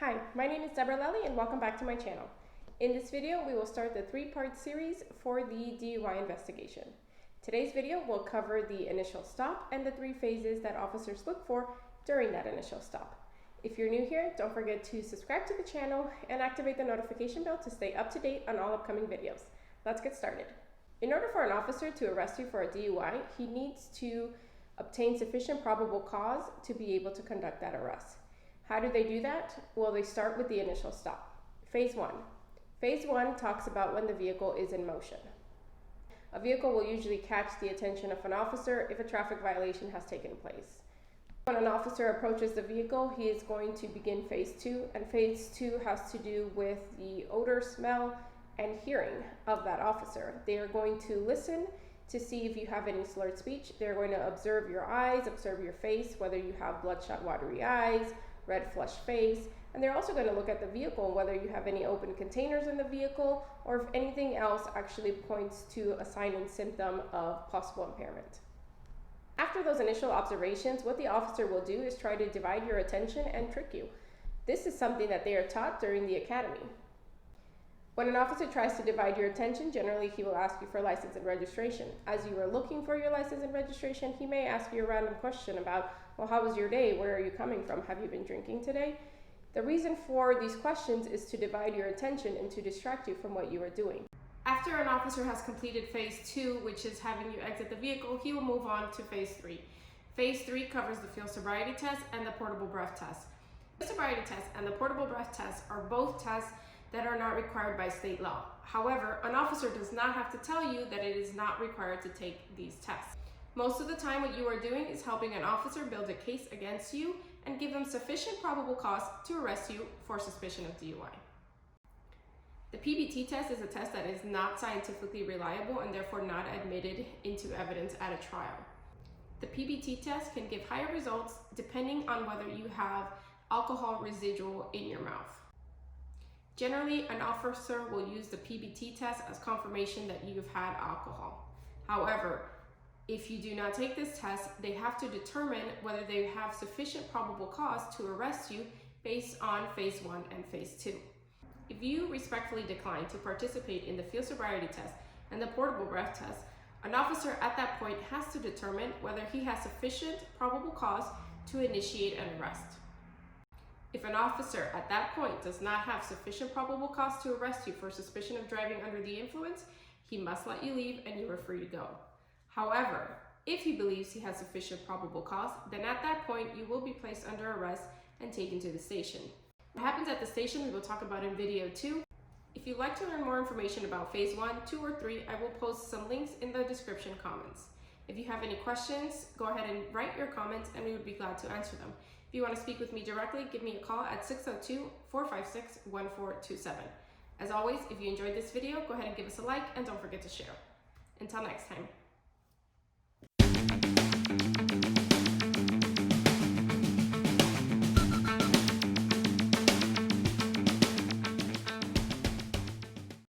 Hi, my name is Deborah Lelli and welcome back to my channel. In this video, we will start the three-part series for the DUI investigation. Today's video will cover the initial stop and the 3 phases that officers look for during that initial stop. If you're new here, don't forget to subscribe to the channel and activate the notification bell to stay up to date on all upcoming videos. Let's get started. In order for an officer to arrest you for a DUI, he needs to obtain sufficient probable cause to be able to conduct that arrest. How do they do that? Well, they start with the initial stop. Phase 1. Phase 1 talks about when the vehicle is in motion. A vehicle will usually catch the attention of an officer if a traffic violation has taken place. When an officer approaches the vehicle, he is going to begin Phase 2, and Phase 2 has to do with the odor, smell, and hearing of that officer. They are going to listen to see if you have any slurred speech. They're going to observe your eyes, observe your face, whether you have bloodshot, watery eyes, red flushed face, and they're also going to look at the vehicle, whether you have any open containers in the vehicle or if anything else actually points to a sign and symptom of possible impairment. After those initial observations, what the officer will do is try to divide your attention and trick you. This is something that they are taught during the academy. When an officer tries to divide your attention, generally he will ask you for license and registration. As you are looking for your license and registration, he may ask you a random question about, well, how was your day? Where are you coming from? Have you been drinking today? The reason for these questions is to divide your attention and to distract you from what you are doing. After an officer has completed Phase 2, which is having you exit the vehicle, he will move on to Phase 3. Phase 3 covers the field sobriety test and the portable breath test. The sobriety test and the portable breath test are both tests that are not required by state law. However, an officer does not have to tell you that it is not required to take these tests. Most of the time, what you are doing is helping an officer build a case against you and give them sufficient probable cause to arrest you for suspicion of DUI. The PBT test is a test that is not scientifically reliable and therefore not admitted into evidence at a trial. The PBT test can give higher results depending on whether you have alcohol residual in your mouth. Generally, an officer will use the PBT test as confirmation that you've had alcohol. However, if you do not take this test, they have to determine whether they have sufficient probable cause to arrest you based on Phase 1 and Phase 2. If you respectfully decline to participate in the field sobriety test and the portable breath test, an officer at that point has to determine whether he has sufficient probable cause to initiate an arrest. If an officer at that point does not have sufficient probable cause to arrest you for suspicion of driving under the influence, he must let you leave and you are free to go. However, if he believes he has sufficient probable cause, then at that point you will be placed under arrest and taken to the station. What happens at the station we will talk about in video 2. If you'd like to learn more information about Phase 1, 2, or 3, I will post some links in the description comments. If you have any questions, go ahead and write your comments and we would be glad to answer them. If you want to speak with me directly, give me a call at 602-456-1427. As always, if you enjoyed this video, go ahead and give us a like and don't forget to share. Until next time.